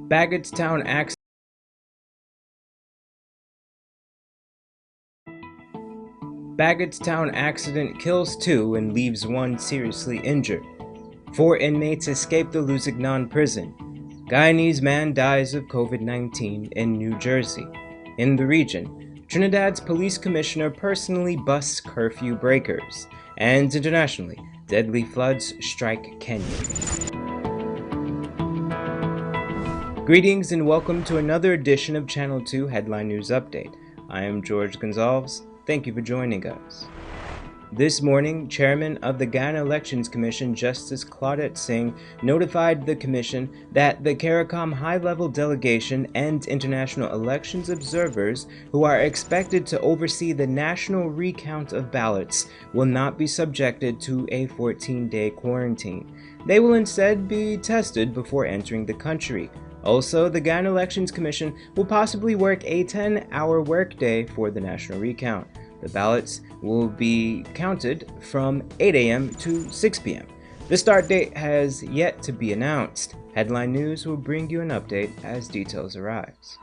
Baggettstown accident. Baggettstown accident kills 2 and leaves 1 seriously injured. 4 inmates escape the LUSIGNAN prison. Guyanese man dies of COVID-19 in New Jersey. In the region, Trinidad's police commissioner personally busts curfew breakers. And internationally, deadly floods strike Kenya. Greetings and welcome to another edition of Channel 2 Headline News Update. I am George Gonzalez. Thank you for joining us. This morning, Chairman of the Guyana Elections Commission, Justice Claudette Singh, notified the Commission that the CARICOM high-level delegation and international elections observers who are expected to oversee the national recount of ballots will not be subjected to a 14-day quarantine. They will instead be tested before entering the country. Also, the Guyana Elections Commission will possibly work a 10-hour workday for the national recount. The ballots will be counted from 8 a.m. to 6 p.m. The start date has yet to be announced. Headline News will bring you an update as details arise.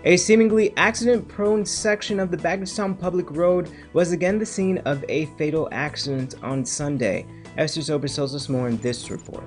A seemingly accident-prone section of the Baggettstown public road was again the scene of a fatal accident on Sunday. Esther Sobers tells us more in this report.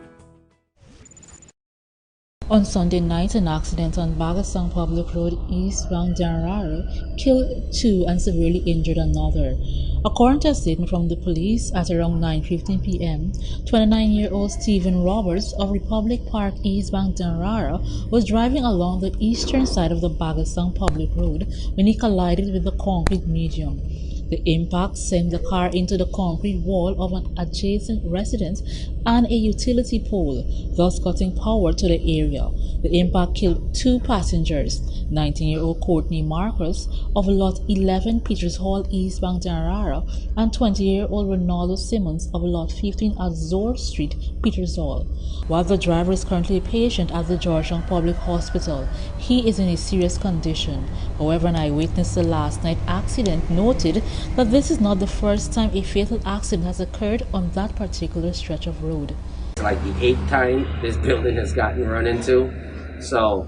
On Sunday night, an accident on Baggettstown Public Road eastbound Danraro killed 2 and severely injured another. According to a statement from the police, at around 9:15 p.m., 29-year-old Stephen Roberts of Republic Park eastbound Danraro was driving along the eastern side of the Baggettstown Public Road when he collided with the concrete median. The impact sent the car into the concrete wall of an adjacent residence and a utility pole, thus cutting power to the area. The impact killed 2 passengers, 19-year-old Courtney Marcus of Lot 11 Peters Hall eastbound Danraro and 20-year-old Ronaldo Simmons of Lot 15 Azor Street, Peters Hall. While the driver is currently a patient at the Georgetown Public Hospital, he is in a serious condition. However, an eyewitness to the last night accident noted that this is not the first time a fatal accident has occurred on that particular stretch of road. It's like the 8th time this building has gotten run into, so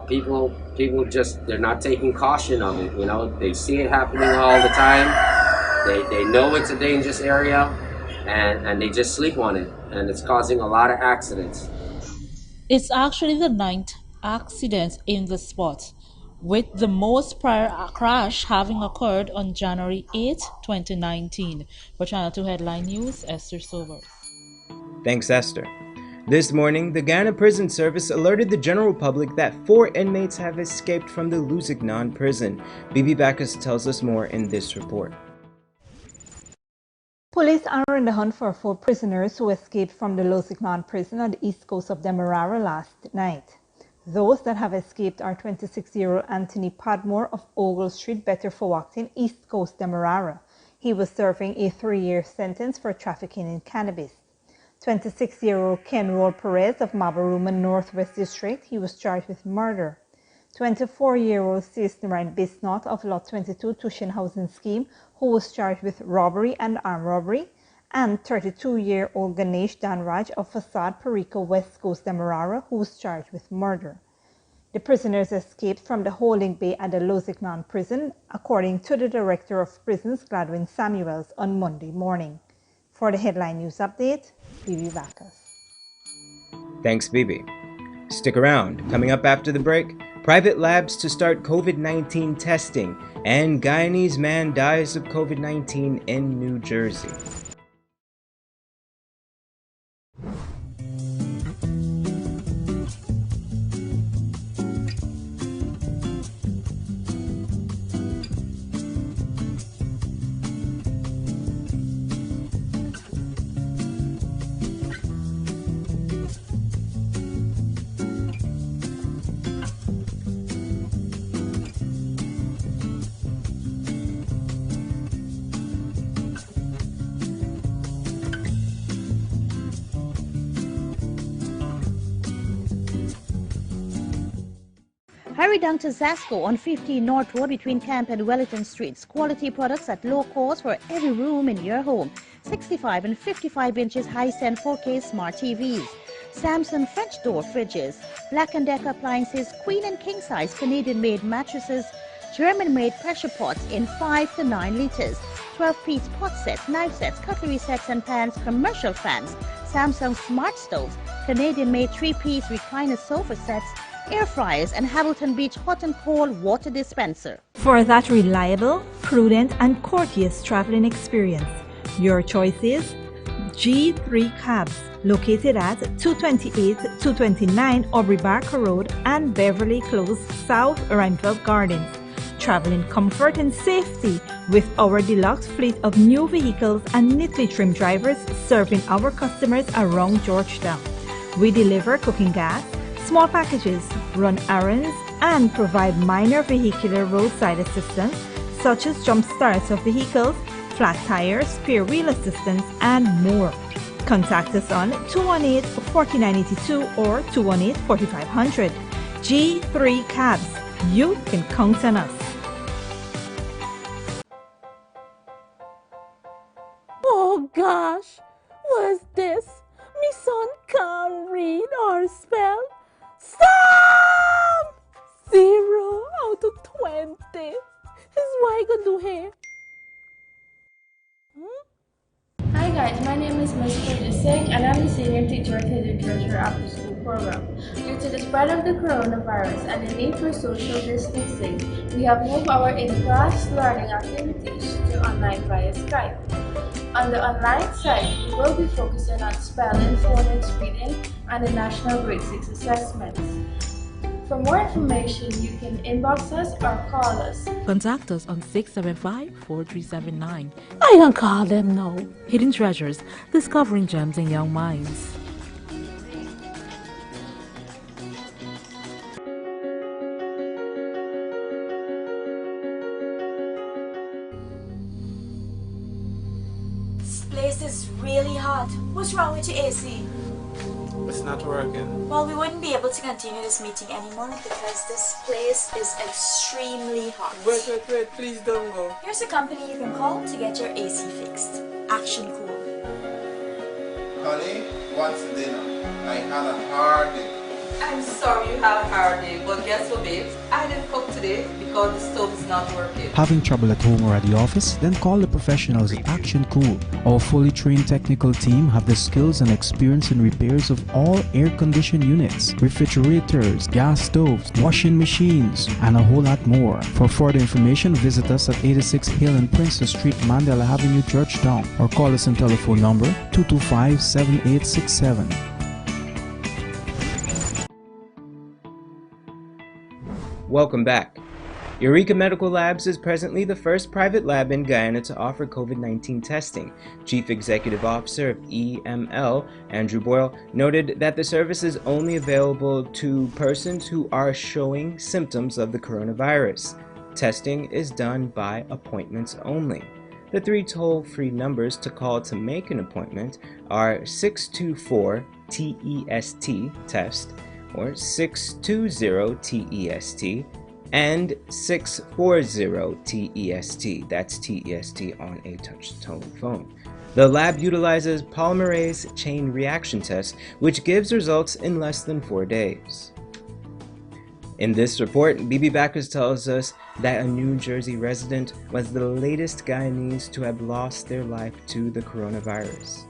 people just, they're not taking caution of it. You know, they see it happening all the time. They know it's a dangerous area, and they just sleep on it, and it's causing a lot of accidents. It's actually the 9th accident in the spot, with the most prior crash having occurred on January 8, 2019. For Channel 2 Headline News, Esther Sobers. Thanks, Esther. This morning, the Guyana Prison Service alerted the general public that 4 inmates have escaped from the LUSIGNAN prison. Bibi Bacchus tells us more in this report. Police are on the hunt for 4 prisoners who escaped from the LUSIGNAN prison on the east coast of Demerara last night. Those that have escaped are 26-year-old Anthony Padmore of Ogle Street, Betterforwacton, East Coast, Demerara. He was serving a 3-year sentence for trafficking in cannabis. 26-year-old Kenroll Perez of Mabaruma Northwest District, he was charged with murder. 24-year-old Cisnarine Bisnot of Lot 22 Tushin Housing Scheme, who was charged with robbery and armed robbery, and 32-year-old Ganesh Danraj of Facade Perico West Coast Demerara, who was charged with murder. The prisoners escaped from the holding bay at the LUSIGNAN prison, according to the Director of Prisons, Gladwin Samuels, on Monday morning. For the Headline News Update, Bibi Bacchus. Thanks, Bibi. Stick around. Coming up after the break, private labs to start COVID-19 testing, and Guyanese man dies of COVID-19 in New Jersey. Hurry down to Zasco on 15 North Road between Camp and Wellington Streets. Quality products at low cost for every room in your home. 65 and 55 inches high-stand 4K smart TVs. Samsung French door fridges, Black & Decker appliances, queen and king size Canadian-made mattresses, German-made pressure pots in 5 to 9 liters, 12-piece pot sets, knife sets, cutlery sets and pans, commercial fans, Samsung smart stoves, Canadian-made 3-piece recliner sofa sets, air fryers, and Hamilton Beach hot and cold water dispenser. For that reliable, prudent, and courteous traveling experience, your choice is G3 Cabs, located at 228-229 Aubrey Barker Road and Beverly Close, South Reinfeld Gardens. Travel in comfort and safety with our deluxe fleet of new vehicles and neatly trimmed drivers serving our customers around Georgetown. We deliver cooking gas, small packages, run errands, and provide minor vehicular roadside assistance such as jump starts of vehicles, flat tires, spare wheel assistance, and more. Contact us on 218-4982 or 218-4500. G3 Cabs. You can count on us. Oh gosh, what is this? Me son can't read or spell. Stop! 0 out of 20. This is what I could do here. Hi guys, my name is Ms. Singh and I'm the senior teacher at the Treasure After School program. Due to the spread of the coronavirus and the need for social distancing, we have moved our in-class learning activities to online via Skype. On the online site, we will be focusing on spelling, phonics, reading, and the National Grade 6 assessments. For more information, you can inbox us or call us. Contact us on 675-4379. I can call them now. Hidden Treasures, discovering gems in young minds. This place is really hot. What's wrong with your AC? It's not working. Well, we wouldn't be able to continue this meeting anymore because this place is extremely hot. Wait, please don't go. Here's a company you can call to get your AC fixed. Action Cool. Honey, what's dinner? I had a hard day. I'm sorry you had a hard day, but guess what, babes? I didn't cook today because the stove is not working. Having trouble at home or at the office? Then call the professionals at Action Cool. Our fully trained technical team have the skills and experience in repairs of all air-conditioned units, refrigerators, gas stoves, washing machines, and a whole lot more. For further information, visit us at 86 Hill and Princess Street, Mandela Avenue, Georgetown, or call us on telephone number 225-7867. Welcome back. Eureka Medical Labs is presently the first private lab in Guyana to offer COVID-19 testing. Chief Executive Officer of EML, Andrew Boyle, noted that the service is only available to persons who are showing symptoms of the coronavirus. Testing is done by appointments only. The 3 toll-free numbers to call to make an appointment are 624-TEST test or 620-TEST and 640-TEST. That's TEST on a touch-tone phone. The lab utilizes polymerase chain reaction tests, which gives results in less than 4 days. In this report, Bibi Bacchus tells us that a New Jersey resident was the latest Guyanese to have lost their life to the coronavirus.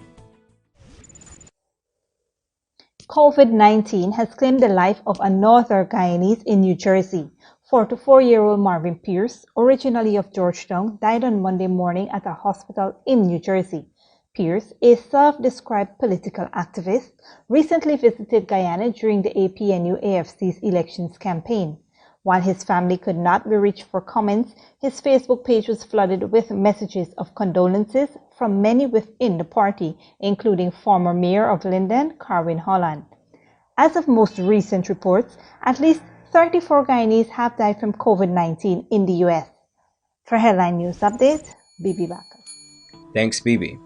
COVID-19 has claimed the life of another Guyanese in New Jersey. 44-year-old Marvin Pierce, originally of Georgetown, died on Monday morning at a hospital in New Jersey. Pierce, a self-described political activist, recently visited Guyana during the APNU-AFC's elections campaign. While his family could not be reached for comments, his Facebook page was flooded with messages of condolences from many within the party, including former Mayor of Linden, Carwin Holland. As of most recent reports, at least 34 Guyanese have died from COVID-19 in the U.S. For Headline News Update, Bibi Bacchus. Thanks, Bibi.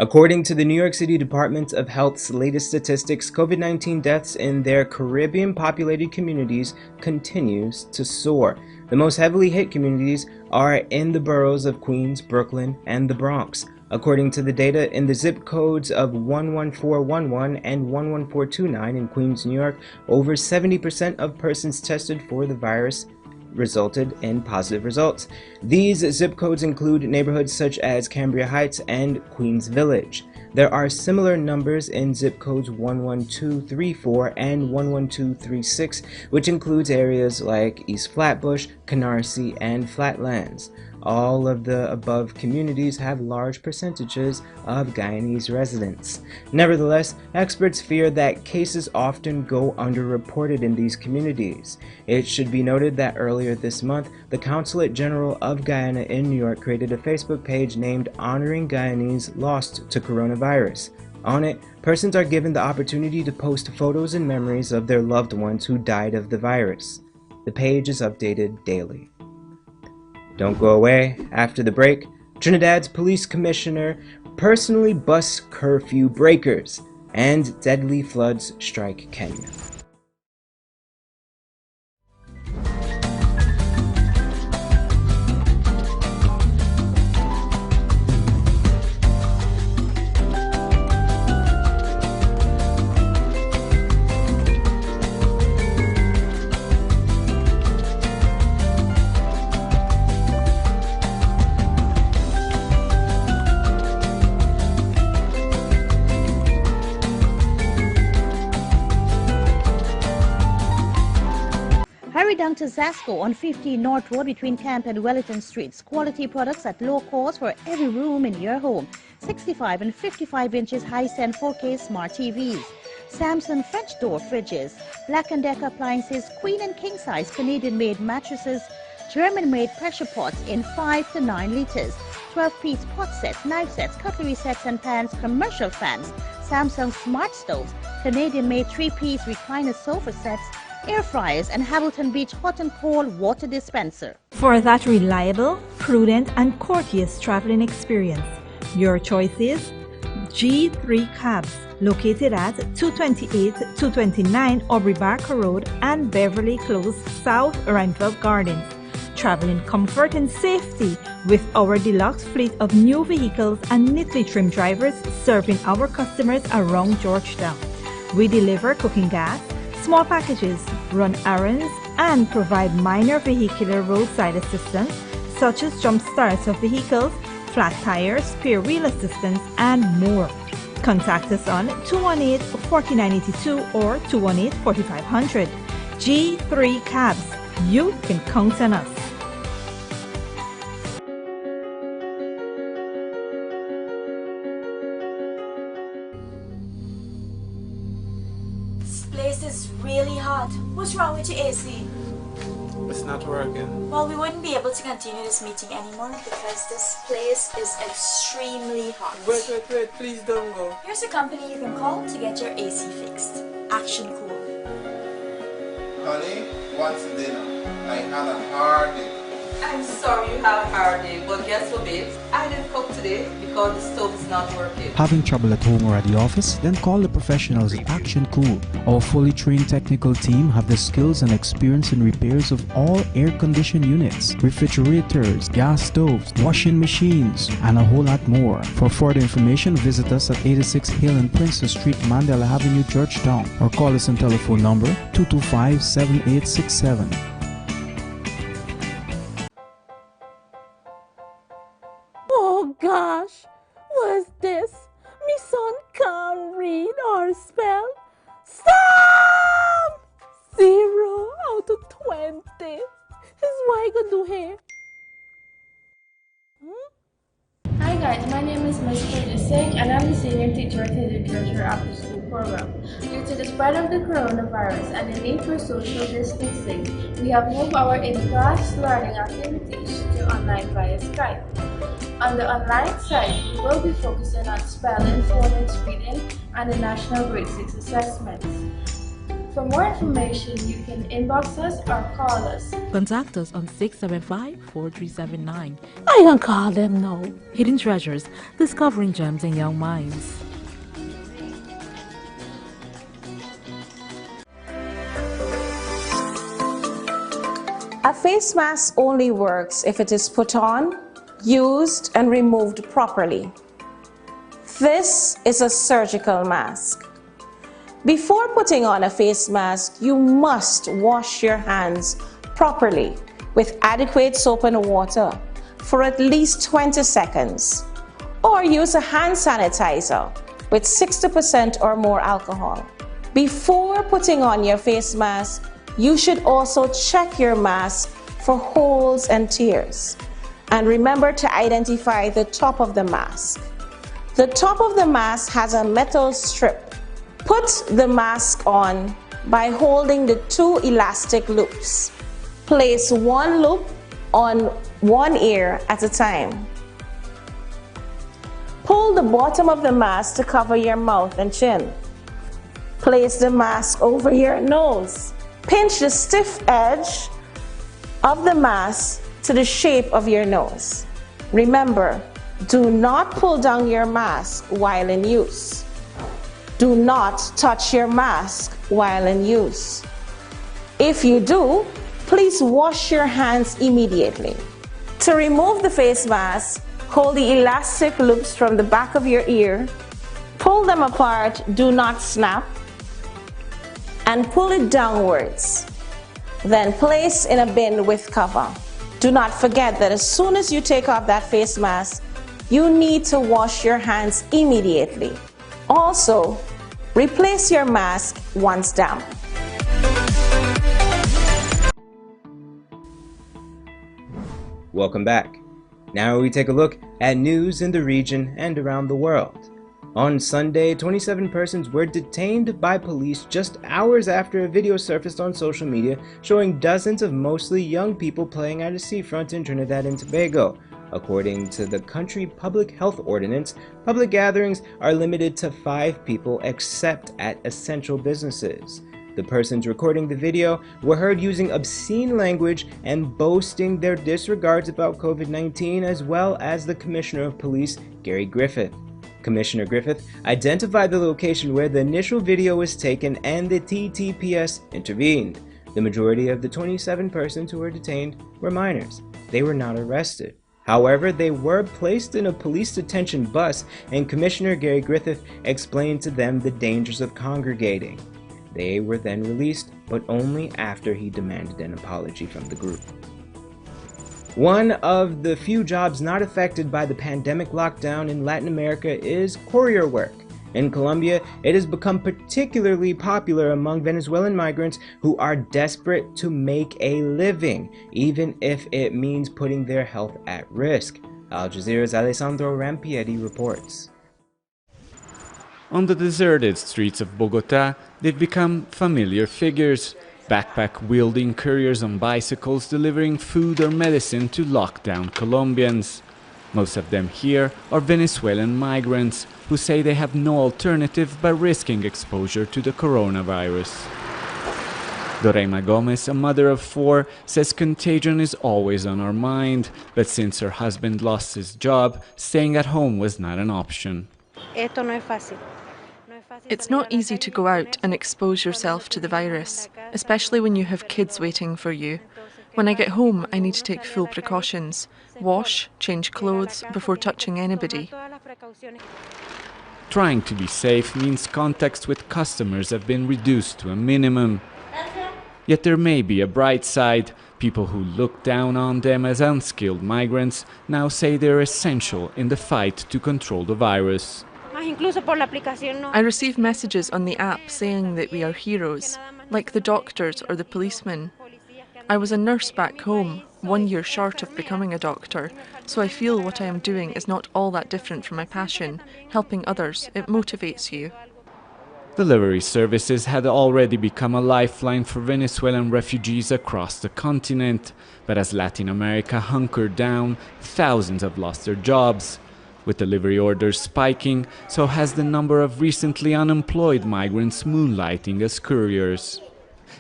According to the New York City Department of Health's latest statistics, COVID-19 deaths in their Caribbean-populated communities continues to soar. The most heavily hit communities are in the boroughs of Queens, Brooklyn, and the Bronx. According to the data, in the zip codes of 11411 and 11429 in Queens, New York, over 70% of persons tested for the virus resulted in positive results. These zip codes include neighborhoods such as Cambria Heights and Queens Village. There are similar numbers in zip codes 11234 and 11236, which includes areas like East Flatbush, Canarsie, and Flatlands. All of the above communities have large percentages of Guyanese residents. Nevertheless, experts fear that cases often go underreported in these communities. It should be noted that earlier this month, the Consulate General of Guyana in New York created a Facebook page named Honoring Guyanese Lost to Coronavirus. On it, persons are given the opportunity to post photos and memories of their loved ones who died of the virus. The page is updated daily. Don't go away. After the break, Trinidad's police commissioner personally busts curfew breakers, and deadly floods strike Kenya. Hurry down to Zasco on 15 North Road between Camp and Wellington Streets. Quality products at low cost for every room in your home. 65 and 55 inches high-stand 4K smart TVs. Samsung French door fridges. Black & Decker appliances, queen and king size Canadian-made mattresses. German-made pressure pots in 5 to 9 liters. 12-piece pot sets, knife sets, cutlery sets and pans, commercial fans. Samsung smart stoves. Canadian-made 3-piece recliner sofa sets. Air fryers and Hamilton Beach hot and cold water dispenser. For that reliable, prudent, and courteous traveling experience, your choice is G3 Cabs, located at 228-229 Aubrey Barker Road and Beverly Close, South Randolph Gardens. Traveling comfort and safety with our deluxe fleet of new vehicles and neatly trimmed drivers serving our customers around Georgetown. We deliver cooking gas, small packages, run errands, and provide minor vehicular roadside assistance such as jump starts of vehicles, flat tires, spare wheel assistance, and more. Contact us on 218-4982 or 218-4500. G3 Cabs. You can count on us. This place is really hot. What's wrong with your AC? It's not working. Well, we wouldn't be able to continue this meeting anymore because this place is extremely hot. Wait, please don't go. Here's a company you can call to get your AC fixed. Action Cool. Honey, what's dinner? I had a hard day. I'm sorry you had a hard day, but guess what, babes? I didn't cook today because the stove is not working. Having trouble at home or at the office? Then call the professionals at Action Cool. Our fully trained technical team have the skills and experience in repairs of all air-conditioned units, refrigerators, gas stoves, washing machines, and a whole lot more. For further information, visit us at 86 Hill and Princess Street, Mandela Avenue, Georgetown, or call us on telephone number 225-7867. Oh gosh, what's this? Me son can't read or spell. Stop! 0 out of 20. Is what I gonna do here? Hi guys, my name is Ms. Singh and I'm the senior teacher at the Treasure After School program. Due to the spread of the coronavirus and the need for social distancing, we have moved our in-class learning activities to online via Skype. On the online site, we will be focusing on spelling, phonics, reading, and the National Grade 6 assessments. For more information, you can inbox us or call us. Contact us on 675-4379. I can call them now. Hidden Treasures, discovering gems in young minds. A face mask only works if it is put on, used, and removed properly. This is a surgical mask. Before putting on a face mask, you must wash your hands properly with adequate soap and water for at least 20 seconds, or use a hand sanitizer with 60% or more alcohol. Before putting on your face mask, you should also check your mask for holes and tears. And remember to identify the top of the mask. The top of the mask has a metal strip. Put the mask on by holding the two elastic loops. Place one loop on one ear at a time. Pull the bottom of the mask to cover your mouth and chin. Place the mask over your nose. Pinch the stiff edge of the mask to the shape of your nose. Remember, do not pull down your mask while in use. Do not touch your mask while in use. If you do, please wash your hands immediately. To remove the face mask, hold the elastic loops from the back of your ear, pull them apart, do not snap, and pull it downwards. Then place in a bin with cover. Do not forget that as soon as you take off that face mask, you need to wash your hands immediately. Also, replace your mask once damp. Welcome back. Now we take a look at news in the region and around the world. On Sunday, 27 persons were detained by police just hours after a video surfaced on social media showing dozens of mostly young people playing at a seafront in Trinidad and Tobago. According to the country public health ordinance, public gatherings are limited to 5 people except at essential businesses. The persons recording the video were heard using obscene language and boasting their disregards about COVID-19, as well as the Commissioner of Police, Gary Griffith. Commissioner Griffith identified the location where the initial video was taken and the TTPS intervened. The majority of the 27 persons who were detained were minors. They were not arrested. However, they were placed in a police detention bus, and Commissioner Gary Griffith explained to them the dangers of congregating. They were then released, but only after he demanded an apology from the group. One of the few jobs not affected by the pandemic lockdown in Latin America is courier work. In Colombia, it has become particularly popular among Venezuelan migrants who are desperate to make a living, even if it means putting their health at risk. Al Jazeera's Alessandro Rampieri reports. On the deserted streets of Bogota, they've become familiar figures. Backpack-wielding couriers on bicycles delivering food or medicine to lockdown Colombians. Most of them here are Venezuelan migrants who say they have no alternative but risking exposure to the coronavirus. Dorema Gomez, a mother of 4, says contagion is always on her mind, but since her husband lost his job, staying at home was not an option. It's not easy to go out and expose yourself to the virus, especially when you have kids waiting for you. When I get home, I need to take full precautions. Wash, change clothes before touching anybody. Trying to be safe means contacts with customers have been reduced to a minimum. Yet there may be a bright side. People who look down on them as unskilled migrants now say they're essential in the fight to control the virus. I receive messages on the app saying that we are heroes, like the doctors or the policemen. I was a nurse back home, 1 year short of becoming a doctor, so I feel what I am doing is not all that different from my passion. Helping others, it motivates you. Delivery services had already become a lifeline for Venezuelan refugees across the continent, but as Latin America hunkered down, thousands have lost their jobs. With delivery orders spiking, so has the number of recently unemployed migrants moonlighting as couriers.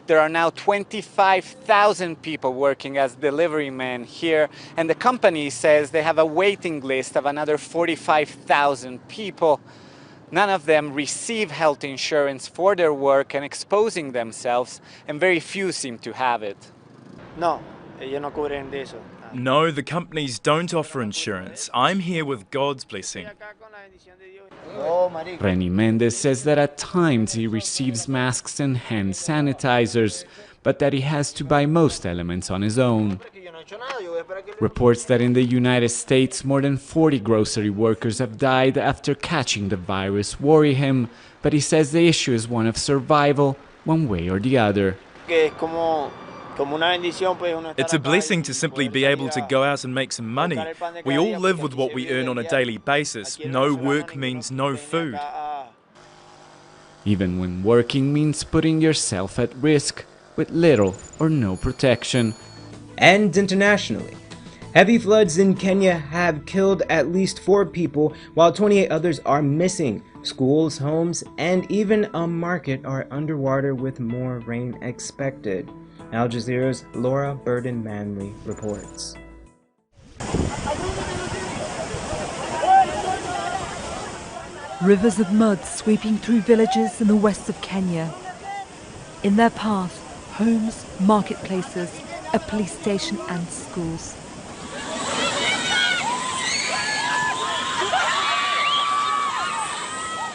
There are now 25,000 people working as delivery men here, and the company says they have a waiting list of another 45,000 people. None of them receive health insurance for their work and exposing themselves, and very few seem to have it. No, ellos no cubren de eso. No, the companies don't offer insurance. I'm here with God's blessing. Reni Mendes says that at times he receives masks and hand sanitizers, but that he has to buy most elements on his own. Reports that in the United States more than 40 grocery workers have died after catching the virus worry him, but he says the issue is one of survival, one way or the other. It's a blessing to simply be able to go out and make some money. We all live with what we earn on a daily basis. No work means no food. Even when working means putting yourself at risk, with little or no protection. And internationally, heavy floods in Kenya have killed at least 4 people, while 28 others are missing. Schools, homes, and even a market are underwater with more rain expected. Al Jazeera's Laura Burden-Manley reports. Rivers of mud sweeping through villages in the west of Kenya. In their path, homes, marketplaces, a police station and schools.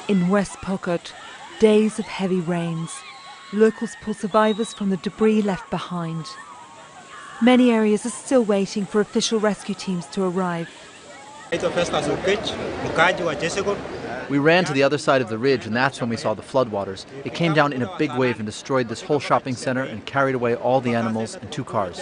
In West Pokot, days of heavy rains. Locals pull survivors from the debris left behind. Many areas are still waiting for official rescue teams to arrive. We ran to the other side of the ridge, and that's when we saw the floodwaters. It came down in a big wave and destroyed this whole shopping center and carried away all the animals and 2 cars.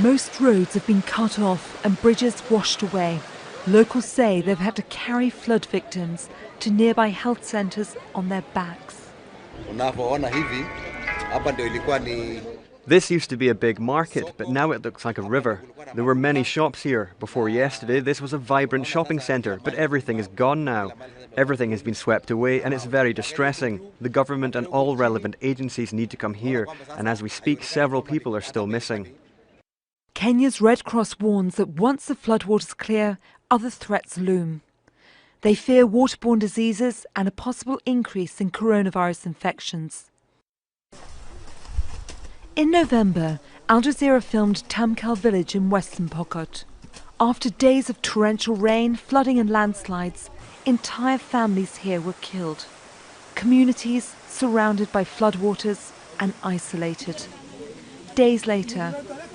Most roads have been cut off and bridges washed away. Locals say they've had to carry flood victims to nearby health centers on their backs. This used to be a big market, but now it looks like a river. There were many shops here. Before yesterday, this was a vibrant shopping center, but everything is gone now. Everything has been swept away, and it's very distressing. The government and all relevant agencies need to come here, and as we speak, several people are still missing. Kenya's Red Cross warns that once the floodwaters clear, other threats loom. They fear waterborne diseases and a possible increase in coronavirus infections. In November, Al Jazeera filmed Tamkal village in western Pokot. After days of torrential rain, flooding and landslides, entire families here were killed. Communities surrounded by floodwaters and isolated. Days later,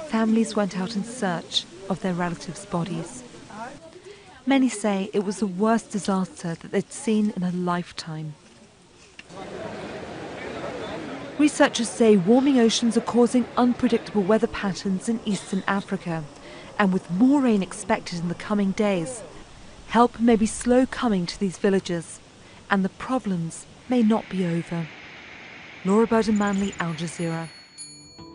families went out in search of their relatives' bodies. Many say it was the worst disaster that they'd seen in a lifetime. Researchers say warming oceans are causing unpredictable weather patterns in eastern Africa, and with more rain expected in the coming days, help may be slow coming to these villages, and the problems may not be over. Laura Burden-Manley, Al Jazeera.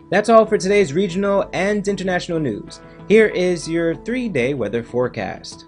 That's all for today's regional and international news. Here is your 3-day weather forecast.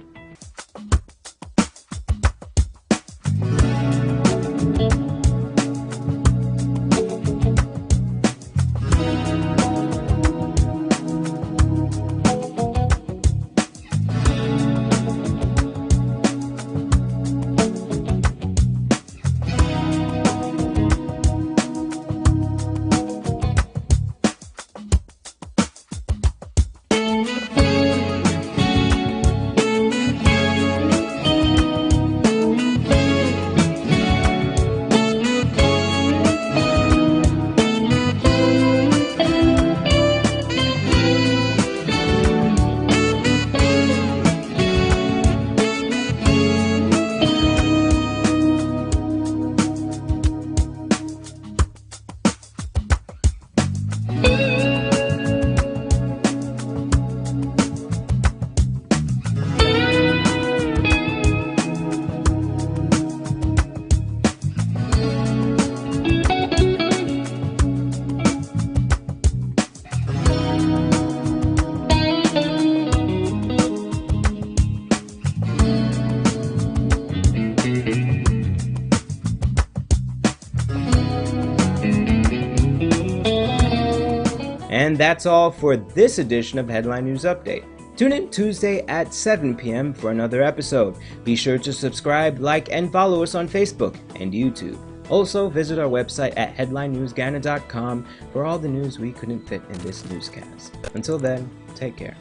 And that's all for this edition of Headline News Update. Tune in Tuesday at 7 p.m. for another episode. Be sure to subscribe, like, and follow us on Facebook and YouTube. Also, visit our website at headlinenewsguyana.com for all the news we couldn't fit in this newscast. Until then, take care.